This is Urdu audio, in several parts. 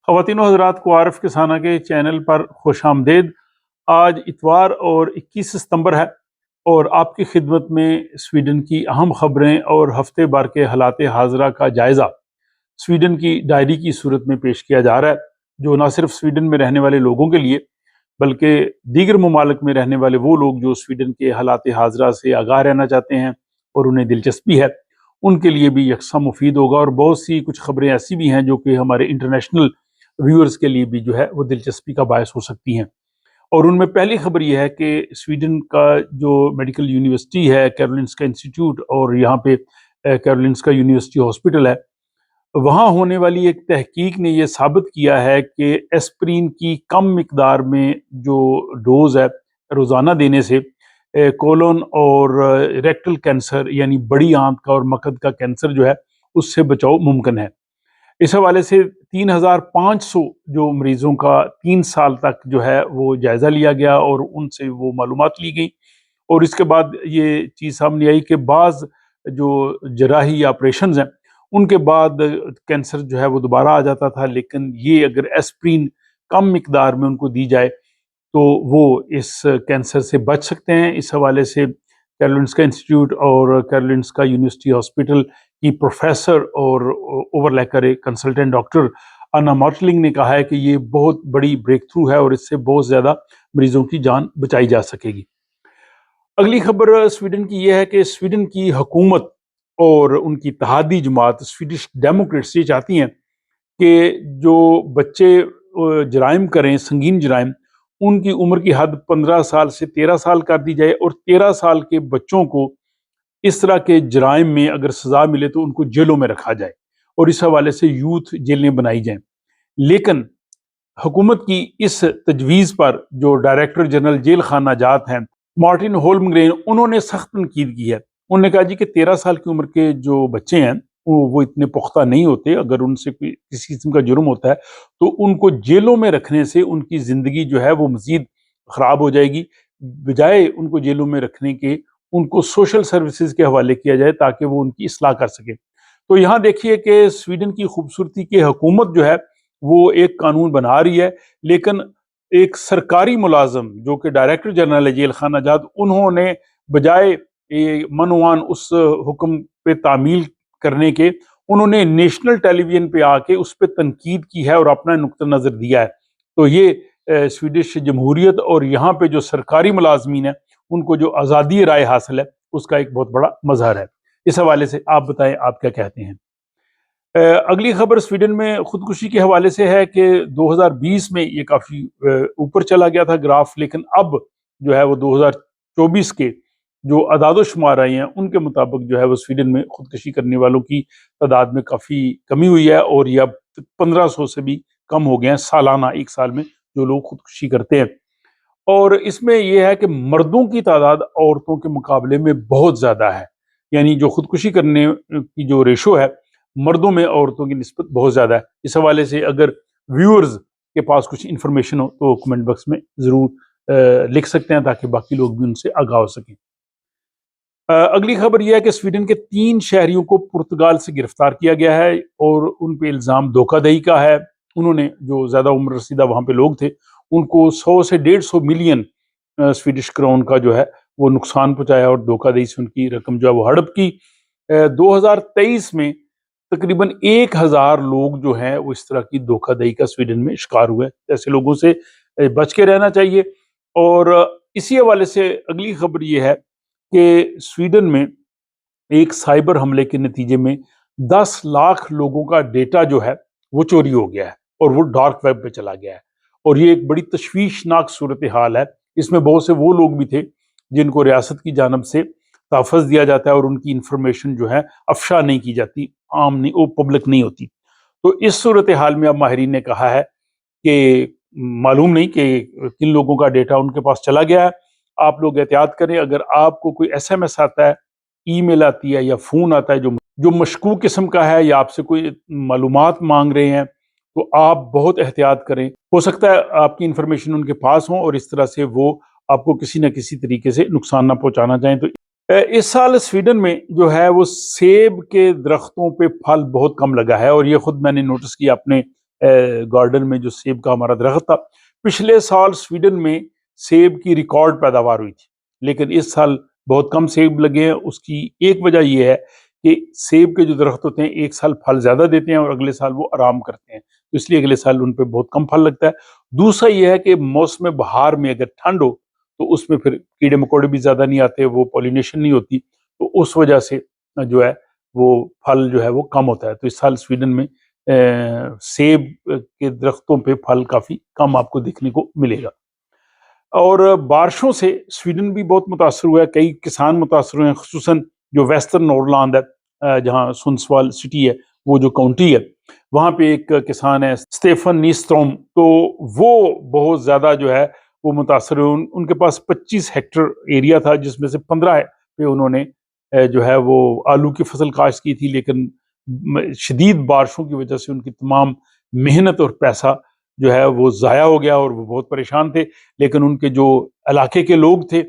خواتین و حضرات کو عارف کسانہ کے چینل پر خوش آمدید۔ آج اتوار اور 21 ستمبر ہے اور آپ کی خدمت میں سویڈن کی اہم خبریں اور ہفتے بھر کے حالات حاضرہ کا جائزہ سویڈن کی ڈائری کی صورت میں پیش کیا جا رہا ہے، جو نہ صرف سویڈن میں رہنے والے لوگوں کے لیے بلکہ دیگر ممالک میں رہنے والے وہ لوگ جو سویڈن کے حالات حاضرہ سے آگاہ رہنا چاہتے ہیں اور انہیں دلچسپی ہے، ان کے لیے بھی یکساں مفید ہوگا۔ اور بہت سی کچھ خبریں ایسی بھی ہیں جو کہ ہمارے انٹرنیشنل ویورز کے لیے بھی جو ہے وہ دلچسپی کا باعث ہو سکتی ہیں۔ اور ان میں پہلی خبر یہ ہے کہ سویڈن کا جو میڈیکل یونیورسٹی ہے، کیرولنسکا انسٹیٹیوٹ، اور یہاں پہ کیرولنسکا یونیورسٹی ہاسپٹل ہے، وہاں ہونے والی ایک تحقیق نے یہ ثابت کیا ہے کہ ایسپرین کی کم مقدار میں جو ڈوز ہے روزانہ دینے سے کولون اور ریکٹل کینسر یعنی بڑی آنت کا اور مقد کا کینسر جو ہے اس سے بچاؤ ممکن ہے۔ اس حوالے سے 3500 جو مریضوں کا 3 سال تک جو ہے وہ جائزہ لیا گیا اور ان سے وہ معلومات لی گئی، اور اس کے بعد یہ چیز سامنے آئی کہ بعض جو جراحی آپریشنز ہیں ان کے بعد کینسر جو ہے وہ دوبارہ آ جاتا تھا، لیکن یہ اگر ایسپرین کم مقدار میں ان کو دی جائے تو وہ اس کینسر سے بچ سکتے ہیں۔ اس حوالے سے کیرولنسکا انسٹیٹیوٹ اور کیرولنسکا یونیورسٹی ہاسپٹل کی پروفیسر اور اوور لیکر کنسلٹنٹ ڈاکٹر انا مارٹلنگ نے کہا ہے کہ یہ بہت بڑی بریک تھرو ہے اور اس سے بہت زیادہ مریضوں کی جان بچائی جا سکے گی۔ اگلی خبر سویڈن کی یہ ہے کہ سویڈن کی حکومت اور ان کی اتحادی جماعت سویڈش ڈیموکریٹس یہ چاہتی ہیں کہ جو بچے جرائم کریں، سنگین جرائم، ان کی عمر کی حد 15 سال سے 13 سال کر دی جائے، اور 13 سال کے بچوں کو اس طرح کے جرائم میں اگر سزا ملے تو ان کو جیلوں میں رکھا جائے، اور اس حوالے سے یوتھ جیلیں بنائی جائیں۔ لیکن حکومت کی اس تجویز پر جو ڈائریکٹر جنرل جیل خانہ جات ہیں مارٹن ہولمگرین، انہوں نے سخت تنقید کی ہے۔ انہوں نے کہا جی کہ 13 سال کی عمر کے جو بچے ہیں وہ اتنے پختہ نہیں ہوتے، اگر ان سے کسی قسم کا جرم ہوتا ہے تو ان کو جیلوں میں رکھنے سے ان کی زندگی جو ہے وہ مزید خراب ہو جائے گی، بجائے ان کو جیلوں میں رکھنے کے ان کو سوشل سروسز کے حوالے کیا جائے تاکہ وہ ان کی اصلاح کر سکے۔ تو یہاں دیکھیے کہ سویڈن کی خوبصورتی کی حکومت جو ہے وہ ایک قانون بنا رہی ہے، لیکن ایک سرکاری ملازم جو کہ ڈائریکٹر جنرل جیل خانہ جات، انہوں نے بجائے منوان اس حکم پہ تعمیل کرنے کے، انہوں نے نیشنل ٹیلی ویژن پہ آ کے اس پہ تنقید کی ہے اور اپنا نقطہ نظر دیا ہے۔ تو یہ سویڈش جمہوریت اور یہاں پہ جو سرکاری ملازمین ہیں ان کو جو آزادی رائے حاصل ہے اس کا ایک بہت بڑا مظہر ہے۔ اس حوالے سے آپ بتائیں آپ کیا کہتے ہیں۔ اگلی خبر سویڈن میں خودکشی کے حوالے سے ہے کہ 2020 میں یہ کافی اوپر چلا گیا تھا گراف، لیکن اب جو ہے وہ 2024 کے جو اعداد و شمار آئے ہیں ان کے مطابق جو ہے وہ سویڈن میں خودکشی کرنے والوں کی تعداد میں کافی کمی ہوئی ہے، اور یہ اب 1500 سے بھی کم ہو گئے ہیں سالانہ، ایک سال میں جو لوگ خودکشی کرتے ہیں۔ اور اس میں یہ ہے کہ مردوں کی تعداد عورتوں کے مقابلے میں بہت زیادہ ہے، یعنی جو خودکشی کرنے کی جو ریشو ہے مردوں میں عورتوں کی نسبت بہت زیادہ ہے۔ اس حوالے سے اگر ویورز کے پاس کچھ انفارمیشن ہو تو کمنٹ باکس میں ضرور لکھ سکتے ہیں تاکہ باقی لوگ بھی ان سے آگاہ ہو سکیں۔ اگلی خبر یہ ہے کہ سویڈن کے 3 شہریوں کو پرتگال سے گرفتار کیا گیا ہے اور ان پہ الزام دھوکہ دہی کا ہے۔ انہوں نے جو زیادہ عمر رسیدہ وہاں پہ لوگ تھے ان کو 100 سے 150 ملین سویڈش کرون کا جو ہے وہ نقصان پہنچایا اور دھوکہ دہی سے ان کی رقم جو ہے وہ ہڑپ کی۔ 2023 میں تقریباً 1000 لوگ جو ہیں وہ اس طرح کی دھوکہ دہی کا سویڈن میں شکار ہوئے۔ ایسے لوگوں سے بچ کے رہنا چاہیے۔ اور اسی حوالے سے اگلی خبر یہ ہے کہ سویڈن میں ایک سائبر حملے کے نتیجے میں 10 لاکھ لوگوں کا ڈیٹا جو ہے وہ چوری ہو گیا ہے اور وہ ڈارک ویب پہ چلا گیا ہے، اور یہ ایک بڑی تشویشناک صورتحال ہے۔ اس میں بہت سے وہ لوگ بھی تھے جن کو ریاست کی جانب سے تحفظ دیا جاتا ہے اور ان کی انفارمیشن جو ہے افشا نہیں کی جاتی، عام نہیں، وہ پبلک نہیں ہوتی۔ تو اس صورتحال میں اب ماہرین نے کہا ہے کہ معلوم نہیں کہ کن لوگوں کا ڈیٹا ان کے پاس چلا گیا ہے، آپ لوگ احتیاط کریں۔ اگر آپ کو کوئی ایس ایم ایس آتا ہے، ای میل آتی ہے یا فون آتا ہے جو مشکوک قسم کا ہے یا آپ سے کوئی معلومات مانگ رہے ہیں تو آپ بہت احتیاط کریں۔ ہو سکتا ہے آپ کی انفارمیشن ان کے پاس ہوں اور اس طرح سے وہ آپ کو کسی نہ کسی طریقے سے نقصان نہ پہنچانا چاہیں۔ تو اس سال سویڈن میں جو ہے وہ سیب کے درختوں پہ پھل بہت کم لگا ہے، اور یہ خود میں نے نوٹس کیا اپنے گارڈن میں جو سیب کا ہمارا درخت تھا. پچھلے سال سویڈن میں سیب کی ریکارڈ پیداوار ہوئی تھی، لیکن اس سال بہت کم سیب لگے ہیں. اس کی ایک وجہ یہ ہے کہ سیب کے جو درخت ہوتے ہیں ایک سال پھل زیادہ دیتے ہیں اور اگلے سال وہ آرام کرتے ہیں، تو اس لیے اگلے سال ان پہ بہت کم پھل لگتا ہے. دوسرا یہ ہے کہ موسم بہار میں اگر ٹھنڈ ہو تو اس میں پھر کیڑے مکوڑے بھی زیادہ نہیں آتے، وہ پولینیشن نہیں ہوتی، تو اس وجہ سے جو ہے وہ پھل جو ہے وہ کم ہوتا ہے. تو اس سال سویڈن میں سیب کے درختوں پہ پھل کافی کم آپ کو دیکھنے کو ملے گا. اور بارشوں سے سویڈن بھی بہت متاثر ہوا ہے، کئی کسان متاثر ہوئے ہیں، خصوصاً جو ویسٹرن نورلاند ہے، جہاں سنسوال سٹی ہے، وہ جو کاؤنٹی ہے، وہاں پہ ایک کسان ہے اسٹیفن نیستروم، تو وہ بہت زیادہ جو ہے وہ متاثر ہوئے. ان کے پاس 25 ہیکٹر ایریا تھا، جس میں سے 15 پہ انہوں نے جو ہے وہ آلو کی فصل کاشت کی تھی، لیکن شدید بارشوں کی وجہ سے ان کی تمام محنت اور پیسہ جو ہے وہ ضائع ہو گیا اور وہ بہت پریشان تھے. لیکن ان کے جو علاقے کے لوگ تھے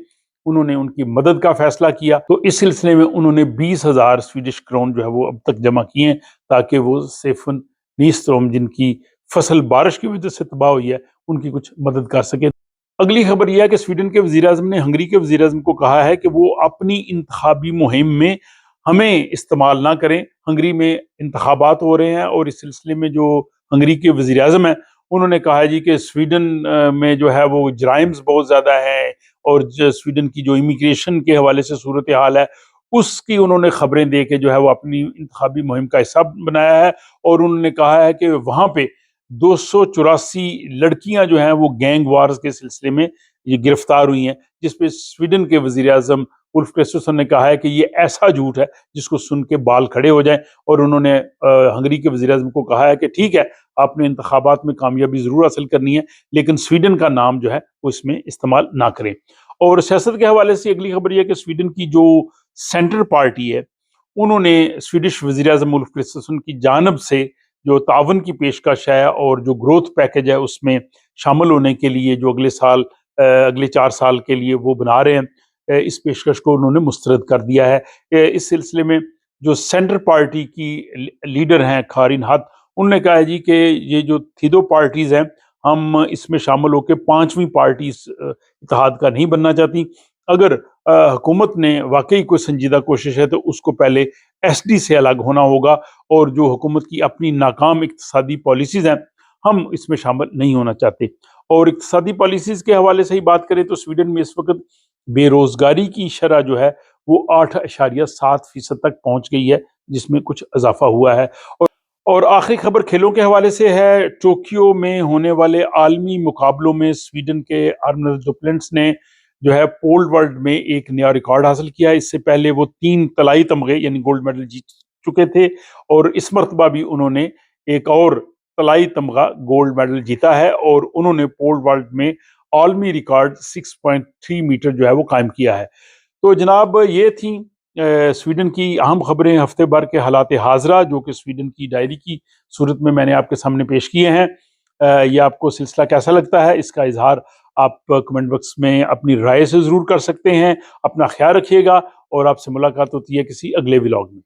انہوں نے ان کی مدد کا فیصلہ کیا، تو اس سلسلے میں انہوں نے 20,000 سویڈش کرون جو ہے وہ اب تک جمع کیے ہیں تاکہ وہ اسٹیفن نیستروم جن کی فصل بارش کی وجہ سے تباہ ہوئی ہے ان کی کچھ مدد کر سکے. اگلی خبر یہ ہے کہ سویڈن کے وزیر اعظم نے ہنگری کے وزیر اعظم کو کہا ہے کہ وہ اپنی انتخابی مہم میں ہمیں استعمال نہ کریں. ہنگری میں انتخابات ہو رہے ہیں اور اس سلسلے میں جو ہنگری کے وزیر اعظم ہیں انہوں نے کہا ہے جی کہ سویڈن میں جو ہے وہ جرائمز بہت زیادہ ہیں، اور سویڈن کی جو امیگریشن کے حوالے سے صورتحال ہے اس کی انہوں نے خبریں دے کے جو ہے وہ اپنی انتخابی مہم کا حصہ بنایا ہے. اور انہوں نے کہا ہے کہ وہاں پہ 284 لڑکیاں جو ہیں وہ گینگ وارز کے سلسلے میں یہ گرفتار ہوئی ہیں، جس پہ سویڈن کے وزیر اعظم ولف کرسٹرسن نے کہا ہے کہ یہ ایسا جھوٹ ہے جس کو سن کے بال کھڑے ہو جائیں. اور انہوں نے ہنگری کے وزیر اعظم کو کہا ہے کہ ٹھیک ہے، آپ نے انتخابات میں کامیابی ضرور حاصل کرنی ہے، لیکن سویڈن کا نام جو ہے وہ اس میں استعمال نہ کریں. اور سیاست کے حوالے سے اگلی خبر یہ ہے کہ سویڈن کی جو سینٹر پارٹی ہے انہوں نے سویڈش وزیر اعظم ولف کرسٹرسن کی جانب سے جو تعاون کی پیشکش ہے اور جو گروتھ پیکج ہے اس میں شامل ہونے کے لیے جو اگلے سال اگلے 4 سال کے لیے وہ بنا رہے ہیں، اس پیشکش کو انہوں نے مسترد کر دیا ہے. اس سلسلے میں جو سینٹر پارٹی کی لیڈر ہیں کارین ہتھ، انہوں نے کہا ہے جی کہ یہ جو تھیدو پارٹیز ہیں ہم اس میں شامل ہو کے 5ویں پارٹی اتحاد کا نہیں بننا چاہتی. اگر حکومت نے واقعی کوئی سنجیدہ کوشش ہے تو اس کو پہلے ایس ڈی سے الگ ہونا ہوگا، اور جو حکومت کی اپنی ناکام اقتصادی پالیسیز ہیں ہم اس میں شامل نہیں ہونا چاہتے. اور اقتصادی پالیسیز کے حوالے سے ہی بات کریں تو سویڈن میں اس وقت بے روزگاری کی شرح جو ہے وہ 8.7% تک پہنچ گئی ہے، جس میں کچھ اضافہ ہوا ہے. اور آخری خبر کھیلوں کے حوالے سے ہے. ٹوکیو میں ہونے والے عالمی مقابلوں میں سویڈن کے ارنر ڈوپلنٹس نے جو ہے پول ورلڈ میں ایک نیا ریکارڈ حاصل کیا. اس سے پہلے وہ 3 طلائی تمغے یعنی گولڈ میڈل جیت چکے تھے، اور اس مرتبہ بھی انہوں نے ایک اور طلائی تمغہ گولڈ میڈل جیتا ہے، اور انہوں نے پول ورلڈ میں عالمی ریکارڈ 6.3 میٹر جو ہے وہ قائم کیا ہے. تو جناب یہ تھیں سویڈن کی اہم خبریں ہفتے بھر کے حالات حاضرہ جو کہ سویڈن کی ڈائری کی صورت میں نے آپ کے سامنے پیش کیے ہیں. یہ آپ کو سلسلہ کیسا لگتا ہے اس کا اظہار آپ کمنٹ باکس میں اپنی رائے سے ضرور کر سکتے ہیں. اپنا خیال رکھیے گا اور آپ سے ملاقات ہوتی ہے کسی اگلے ولاگ میں.